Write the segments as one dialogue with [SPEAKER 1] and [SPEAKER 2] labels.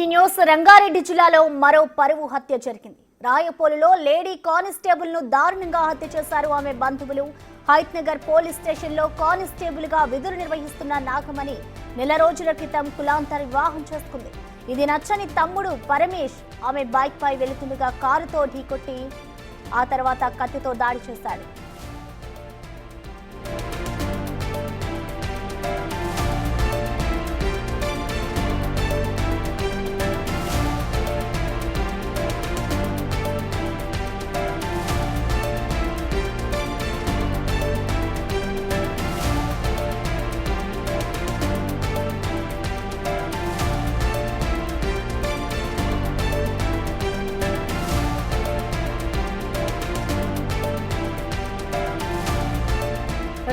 [SPEAKER 1] ఈ న్యూస్ రంగారెడ్డి జిల్లాలో మరో పరువు హత్య జరిగింది. రాయపోలులో లేడీ కానిస్టేబుల్ ను దారుణంగా హత్య చేశారు ఆమె బంధువులు. హైత్ నగర్ పోలీస్ స్టేషన్ లో కానిస్టేబుల్ గా విధులు నిర్వహిస్తున్న నాగమణి నెల రోజుల క్రితం కులాంతర వివాహం చేసుకుంది. ఇది నచ్చని తమ్ముడు పరమేష్ ఆమె బైక్ పై వెళుతుండగా కారుతో ఢీకొట్టి ఆ తర్వాత కత్తితో దాడి చేశాడు.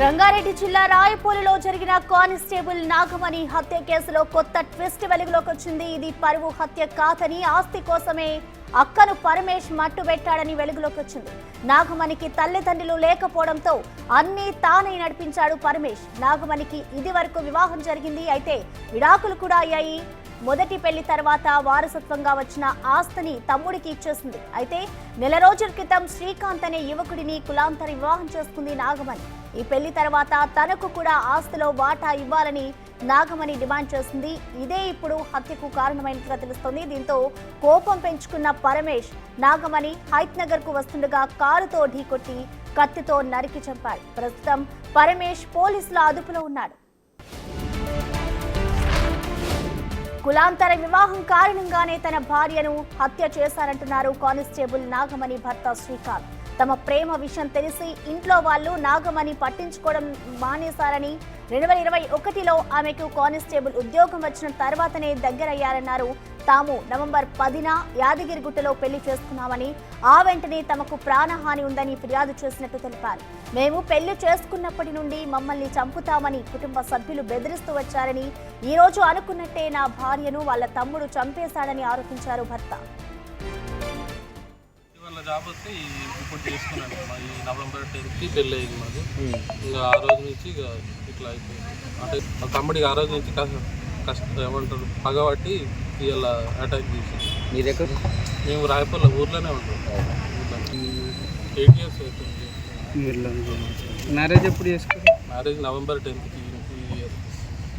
[SPEAKER 1] రంగారెడ్డి జిల్లా రాయపోలులో జరిగిన కానిస్టేబుల్ నాగమణి హత్య కేసులో కొత్త ట్విస్ట్ వెలుగులోకి వచ్చింది. ఇది పరువు హత్య కాదని ఆస్తి కోసమే అక్కను పరమేష్ మట్టుబెట్టాడని వెలుగులోకి వచ్చింది. నాగమణికి తల్లిదండ్రులు లేకపోవడంతో అన్నీ తానే నడిపించాడు పరమేష్. నాగమణికి ఇది వరకు వివాహం జరిగింది, అయితే విడాకులు కూడా అయ్యాయి. మొదటి పెళ్లి తర్వాత వారసత్వంగా వచ్చిన ఆస్తిని తమ్ముడికి ఇచ్చేసింది. అయితే నెల రోజుల క్రితం శ్రీకాంత్ అనే యువకుడిని కులాంతర వివాహం చేసుకుంది నాగమణి. ఈ పెళ్లి తర్వాత తనకు కూడా ఆస్తిలో వాటా ఇవ్వాలని నాగమణి డిమాండ్ చేసింది. ఇదే ఇప్పుడు హత్యకు కారణమైనట్టుగా తెలుస్తోంది. దీంతో కోపం పెంచుకున్న పరమేష్ నాగమణి హైత్ నగర్ కు వస్తుండగా కారుతో ఢీకొట్టి కత్తితో నరికి చంపాడు. ప్రస్తుతం పరమేష్ పోలీసుల అదుపులో ఉన్నాడు. కులాంతర వివాహం కారణంగానే తన భార్యను హత్య చేశారంటున్నారు కానిస్టేబుల్ నాగమణి భర్త శ్రీకాంత్. తమ ప్రేమ విషయం తెలిసి ఇంట్లో వాళ్ళు నాగమణి పట్టించుకోవడం మానేశారని, 2021లో ఆమెకు కానిస్టేబుల్ ఉద్యోగం వచ్చిన తర్వాతనే దగ్గరయ్యారన్నారు. తాము నవంబర్ 10న యాదగిరిగుట్టలో పెళ్లి చేసుకున్నామని, ఆ వెంటనే తమకు ప్రాణహాని ఉందని ఫిర్యాదు చేసినట్టు తెలిపారు. మేము పెళ్లి చేసుకున్నప్పటి నుండి మమ్మల్ని చంపుతామని కుటుంబ సభ్యులు బెదిరిస్తూ వచ్చారని, ఈ రోజు అనుకున్నట్టే నా భార్యను వాళ్ళ తమ్ముడు చంపేశాడని ఆరోపించారు భర్త.
[SPEAKER 2] జాబ్ వస్తే ఇప్పుడు చేసుకున్నాను. ఈ నవంబర్ 10కి పెళ్ళి అయింది మాకు. ఇంకా ఆ రోజు నుంచి ఇక ఇట్లా అయిపోయింది. అంటే మా తమ్ముడికి ఆ రోజు నుంచి ఏమంటారు పగబట్టి ఇలా అటాక్ చేసి.
[SPEAKER 3] మీ దగ్గర
[SPEAKER 2] మేము రాయపల్లి ఊర్లోనే ఉంటాం. 8 years అవుతుంది.
[SPEAKER 3] మ్యారేజ్ ఎప్పుడు చేసుకోండి?
[SPEAKER 2] మ్యారేజ్ నవంబర్ 10కి.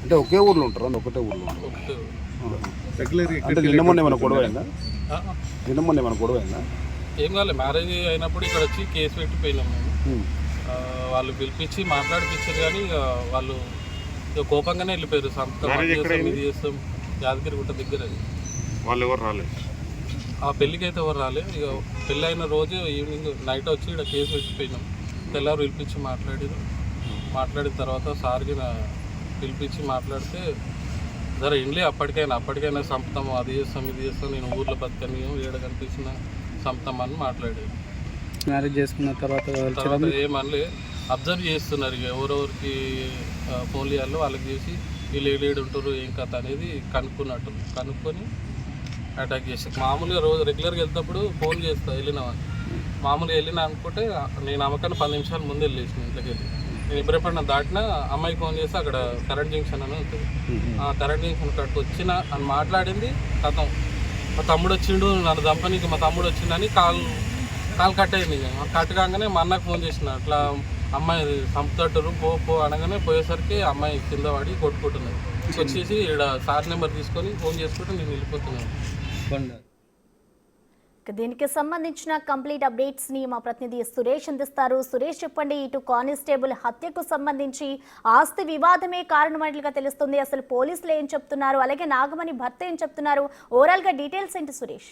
[SPEAKER 4] అంటే ఒకే ఊర్లో ఉంటారు? ఒకటే ఊర్లో
[SPEAKER 2] ఒకటే
[SPEAKER 4] అంటే నిన్న ఏమైనా గొడవ అయిందా? నిన్న ఏమైనా గొడవ అయిందా?
[SPEAKER 2] ఏం కాలేదు. మ్యారేజ్ అయినప్పుడు ఇక్కడ వచ్చి కేసు పెట్టిపోయినాం మేము. వాళ్ళు పిలిపించి మాట్లాడిపించారు, కానీ ఇక వాళ్ళు కోపంగానే వెళ్ళిపోయారు. ఇది చేస్తాం యాదగిరిగుట్ట దగ్గర.
[SPEAKER 4] వాళ్ళు ఎవరు రాలేదు?
[SPEAKER 2] ఆ పెళ్ళికి అయితే ఎవరు రాలేదు. ఇక పెళ్ళి అయిన రోజు ఈవినింగ్ నైట్ వచ్చి ఇక్కడ కేసు పెట్టిపోయినాం. తెల్లారు పిలిపించి మాట్లాడిన తర్వాత సార్కి పిలిపించి మాట్లాడితే జర ఇండ్లే అప్పటికైనా చంపుతాము, అది చేస్తాం ఇది చేస్తాం, నేను ఊర్లో బతకని ఏడ కనిపించిన చంపుతామని మాట్లాడేది.
[SPEAKER 3] మ్యారేజ్ చేసుకున్న తర్వాత
[SPEAKER 2] ఏమనలే, అబ్జర్వ్ చేస్తున్నారు. ఇక ఎవరెవరికి ఫోన్ చేయాలో వాళ్ళకి చేసి వీళ్ళు ఏడు ఉంటారు ఏం కథ అనేది కనుక్కొని అటాక్ చేసి. మామూలుగా రోజు రెగ్యులర్గా వెళ్తేప్పుడు ఫోన్ చేస్తా వెళ్ళినామని. మామూలుగా వెళ్ళినా అనుకుంటే నేను అమ్మకాన్ని 10 నిమిషాల ముందు వెళ్ళేసిన ఇంట్లోకి వెళ్ళి. నేను ఎప్పుడెప్పుడన్నా దాటినా అమ్మాయికి ఫోన్ చేస్తే అక్కడ కరెంట్ జంక్షన్ అని ఉంటుంది. ఆ కరెంట్ జంక్షన్ అక్కడికి వచ్చిన అని మాట్లాడింది. కథం మా తమ్ముడు వచ్చిండు నన్ను చంపనీకి, మా తమ్ముడు వచ్చిందని కాలు కట్ అయింది. కట్ కాగానే మా అన్నకు ఫోన్ చేసిన, అట్లా అమ్మాయి చంపుతట్టు పో అనగానే పోయేసరికి అమ్మాయి కింద పడి కొట్టుకుంటున్నది. వచ్చేసి ఇక్కడ సార్ నెంబర్ తీసుకొని ఫోన్ చేసుకుంటే నేను వెళ్ళిపోతున్నాను.
[SPEAKER 1] దీనికి సంబంధించిన కంప్లీట్ అప్డేట్స్ ని మా ప్రతినిధి సురేష్ అందిస్తారు. సురేష్, చెప్పండి, ఇటు కానిస్టేబుల్ హత్యకు సంబంధించి ఆస్తి వివాదమే కారణమైనట్లుగా తెలుస్తుంది. అసలు పోలీసులు ఏం చెప్తున్నారు, అలాగే నాగమణి భర్త ఏం చెప్తున్నారు, ఓవరాల్ గా డీటెయిల్స్ ఏంటి సురేష్?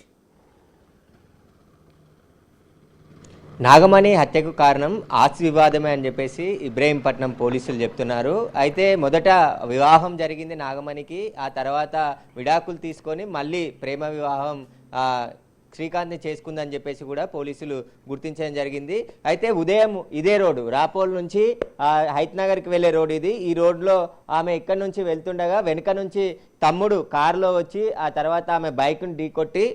[SPEAKER 5] నాగమణి హత్యకు కారణం ఆస్తి వివాదమే అని చెప్పేసి ఇబ్రహీంపట్నం పోలీసులు చెప్తున్నారు. అయితే మొదట వివాహం జరిగింది నాగమణికి, ఆ తర్వాత విడాకులు తీసుకొని మళ్ళీ ప్రేమ వివాహం శ్రీకాంత్ని చేసుకుందని చెప్పేసి కూడా పోలీసులు గుర్తించడం జరిగింది. అయితే ఉదయం ఇదే రోడ్డు రాపోల్ నుంచి హైత్ నగర్కి వెళ్ళే రోడ్ ఇది. ఈ రోడ్లో ఆమె ఇక్కడ నుంచి వెళ్తుండగా వెనుక నుంచి తమ్ముడు కారులో వచ్చి ఆ తర్వాత ఆమె బైక్ను ఢీకొట్టి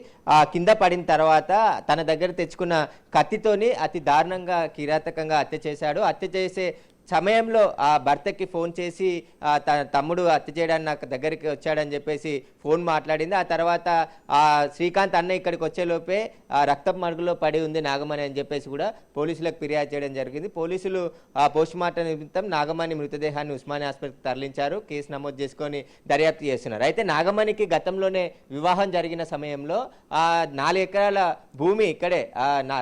[SPEAKER 5] కింద పడిన తర్వాత తన దగ్గర తెచ్చుకున్న కత్తితోని అతి దారుణంగా కిరాతకంగా హత్య చేశాడు. హత్య చేసే సమయంలో ఆ భర్తకి ఫోన్ చేసి తన తమ్ముడు హత్య చేయడానికి నాకు దగ్గరికి వచ్చాడని చెప్పేసి ఫోన్ మాట్లాడింది. ఆ తర్వాత ఆ శ్రీకాంత్ అన్న ఇక్కడికి వచ్చేలోపే రక్తపు మడుగులో పడి ఉంది నాగమణి అని చెప్పేసి కూడా పోలీసులకు ఫిర్యాదు చేయడం జరిగింది. పోలీసులు పోస్ట్ మార్టం నిమిత్తం నాగమణి మృతదేహాన్ని ఉస్మానియా ఆసుపత్రికి తరలించారు. కేసు నమోదు చేసుకొని దర్యాప్తు చేస్తున్నారు. అయితే నాగమణికి గతంలోనే వివాహం జరిగిన సమయంలో 4 ఎకరాల భూమి ఇక్కడే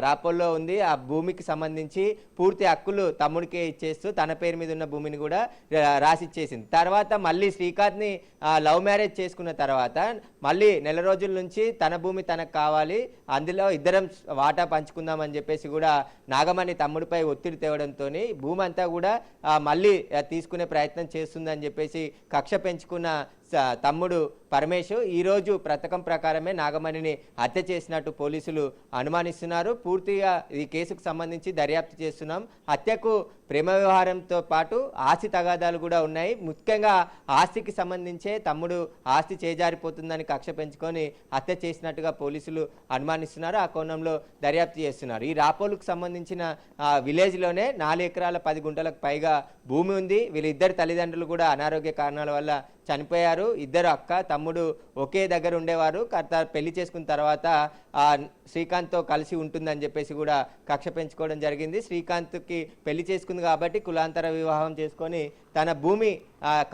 [SPEAKER 5] రాపోల్లో ఉంది. ఆ భూమికి సంబంధించి పూర్తి హక్కులు తమ్ముడికే ఇచ్చేస్తూ తన పేరు మీద ఉన్న భూమిని కూడా రాసిచ్చేసింది. తర్వాత మళ్ళీ శ్రీకాంత్ని లవ్ మ్యారేజ్ చేసుకున్న తర్వాత మళ్ళీ నెల రోజుల నుంచి తన భూమి తనకు కావాలి, అందులో ఇద్దరం వాటా పంచుకుందామని చెప్పేసి కూడా నాగమణి తమ్ముడిపై ఒత్తిడి తేవడంతో భూమి అంతా కూడా మళ్ళీ తీసుకునే ప్రయత్నం చేస్తుందని చెప్పేసి కక్ష పెంచుకున్న తమ్ముడు పరమేశ్ ఈరోజు పథకం ప్రకారమే నాగమణిని హత్య చేసినట్టు పోలీసులు అనుమానిస్తున్నారు. పూర్తిగా ఈ కేసుకు సంబంధించి దర్యాప్తు చేస్తున్నాం. హత్యకు ప్రేమ వ్యవహారంతో పాటు ఆస్తి తగాదాలు కూడా ఉన్నాయి. ముఖ్యంగా ఆస్తికి సంబంధించే తమ్ముడు ఆస్తి చేజారిపోతుందని కక్ష పెంచుకొని హత్య చేసినట్టుగా పోలీసులు అనుమానిస్తున్నారు. ఆ కోణంలో దర్యాప్తు చేస్తున్నారు. ఈ రాపోలుకు సంబంధించిన విలేజ్లోనే 4 ఎకరాల 10 గుంటలకు పైగా భూమి ఉంది. వీళ్ళిద్దరు తల్లిదండ్రులు కూడా అనారోగ్య కారణాల వల్ల చనిపోయారు. ఇద్దరు అక్క తమ్ముడు ఒకే దగ్గర ఉండేవారు. పెళ్లి చేసుకున్న తర్వాత శ్రీకాంత్తో కలిసి ఉంటుందని చెప్పేసి కూడా కక్ష పెంచుకోవడం జరిగింది. శ్రీకాంత్కి పెళ్లి చేసుకుంది కాబట్టి కులాంతర వివాహం చేసుకొని తన భూమి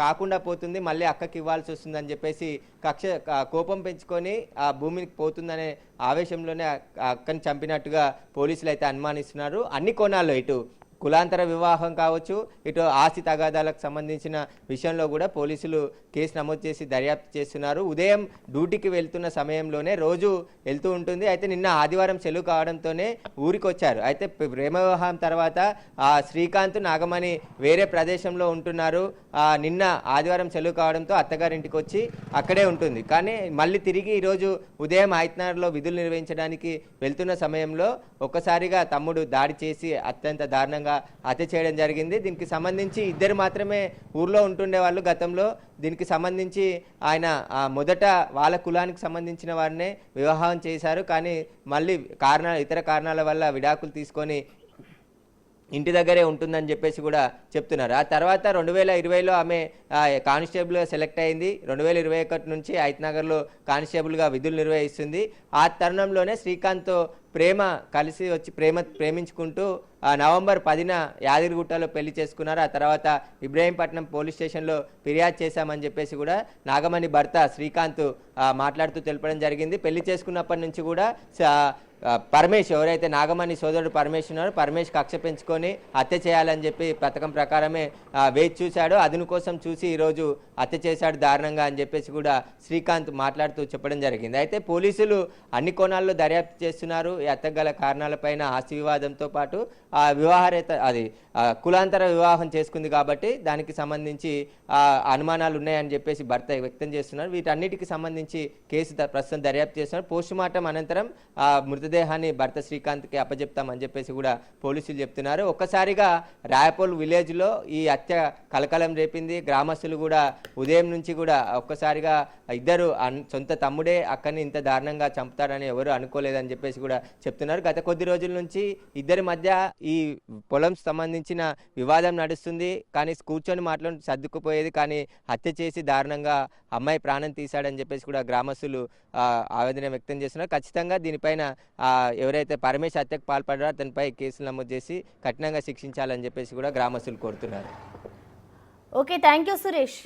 [SPEAKER 5] కాకుండా పోతుంది, మళ్ళీ అక్కకి ఇవ్వాల్సి వస్తుందని చెప్పేసి కోపం పెంచుకొని ఆ భూమికి పోతుందనే ఆవేశంలోనే అక్కని చంపినట్టుగా పోలీసులు అయితే అనుమానిస్తున్నారు. అన్ని కోణాల్లో ఇటు కులాంతర వివాహం కావచ్చు, ఇటు ఆస్తి తగాదాలకు సంబంధించిన విషయంలో కూడా పోలీసులు కేసు నమోదు చేసి దర్యాప్తు చేస్తున్నారు. ఉదయం డ్యూటీకి వెళ్తున్న సమయంలోనే రోజు వెళ్తూ ఉంటుంది. అయితే నిన్న ఆదివారం సెలవు కావడంతోనే ఊరికి వచ్చారు. అయితే ప్రేమ వివాహం తర్వాత శ్రీకాంత్ నాగమణి వేరే ప్రదేశంలో ఉంటున్నారు. నిన్న ఆదివారం సెలవు కావడంతో అత్తగారింటికి వచ్చి అక్కడే ఉంటుంది. కానీ మళ్ళీ తిరిగి ఈరోజు ఉదయం ఆయత్నగర్లో విధులు నిర్వహించడానికి వెళ్తున్న సమయంలో ఒక్కసారిగా తమ్ముడు దాడి చేసి అత్యంత దారుణంగా హత్య చేయడం జరిగింది. దీనికి సంబంధించి ఇద్దరు మాత్రమే ఊర్లో ఉంటుండే వాళ్ళు గతంలో. దీనికి సంబంధించి ఆయన మొదట వాళ్ళ కులానికి సంబంధించిన వారినే వివాహం చేశారు. కానీ మళ్ళీ ఇతర కారణాల వల్ల విడాకులు తీసుకొని ఇంటి దగ్గరే ఉంటుందని చెప్పేసి కూడా చెప్తున్నారు. ఆ తర్వాత 2020లో ఆమె కానిస్టేబుల్గా సెలెక్ట్ అయింది. 2021 నుంచి ఆయత్నగర్లో కానిస్టేబుల్గా విధులు నిర్వహిస్తుంది. ఆ తరుణంలోనే శ్రీకాంత్తో కలిసి వచ్చి ప్రేమించుకుంటూ నవంబర్ 10న యాదగిరిగుట్టలో పెళ్లి చేసుకున్నారు. ఆ తర్వాత ఇబ్రహీంపట్నం పోలీస్ స్టేషన్లో ఫిర్యాదు చేశామని చెప్పేసి కూడా నాగమణి భర్త శ్రీకాంత్ మాట్లాడుతూ తెలపడం జరిగింది. పెళ్లి చేసుకున్నప్పటి నుంచి కూడా పరమేశ్ ఎవరైతే నాగమణి సోదరుడు పరమేశ్ ఉన్నారో పరమేశ్ కక్ష పెంచుకొని హత్య చేయాలని చెప్పి పథకం ప్రకారమే వేచి చూశాడు. అదును కోసం చూసి ఈరోజు హత్య చేశాడు దారుణంగా అని చెప్పేసి కూడా శ్రీకాంత్ మాట్లాడుతూ చెప్పడం జరిగింది. అయితే పోలీసులు అన్ని కోణాల్లో దర్యాప్తు చేస్తున్నారు. ఈ హత్యకు గల కారణాలపైన ఆస్తి వివాదంతో పాటు కులాంతర వివాహం చేసుకుంది కాబట్టి దానికి సంబంధించి అనుమానాలు ఉన్నాయని చెప్పేసి భర్త వ్యక్తం చేస్తున్నారు. వీటన్నిటికి సంబంధించి కేసు ప్రస్తుతం దర్యాప్తు చేస్తున్నారు. పోస్ట్ మార్టం అనంతరం మృతదేహాన్ని భర్త శ్రీకాంత్కి అప్పచెప్తామని చెప్పేసి కూడా పోలీసులు చెప్తున్నారు. ఒక్కసారిగా రాయపోల్ విలేజ్లో ఈ హత్య కలకలం రేపింది. గ్రామస్తులు కూడా ఉదయం నుంచి కూడా ఒక్కసారిగా ఇద్దరు సొంత తమ్ముడే అక్కని ఇంత దారుణంగా చంపుతారని ఎవరు అనుకోలేదని చెప్పేసి కూడా చెప్తున్నారు. గత కొద్ది రోజుల నుంచి ఇద్దరి మధ్య ఈ పొలం సంబంధించిన వివాదం నడుస్తుంది. కానీ కూర్చొని మాట్లాడి సర్దుకుపోయేది. కానీ హత్య చేసి దారుణంగా అమ్మాయి ప్రాణం తీశాడని చెప్పేసి కూడా గ్రామస్తులు ఆవేదన వ్యక్తం చేస్తున్నారు. ఖచ్చితంగా దీనిపైన ఎవరైతే పరమేశ్ హత్యకు పాల్పడారో అతనిపై కేసులు నమోదు చేసి కఠినంగా శిక్షించాలని చెప్పేసి కూడా గ్రామస్తులు కోరుతున్నారు.
[SPEAKER 1] Okay, thank you Suresh.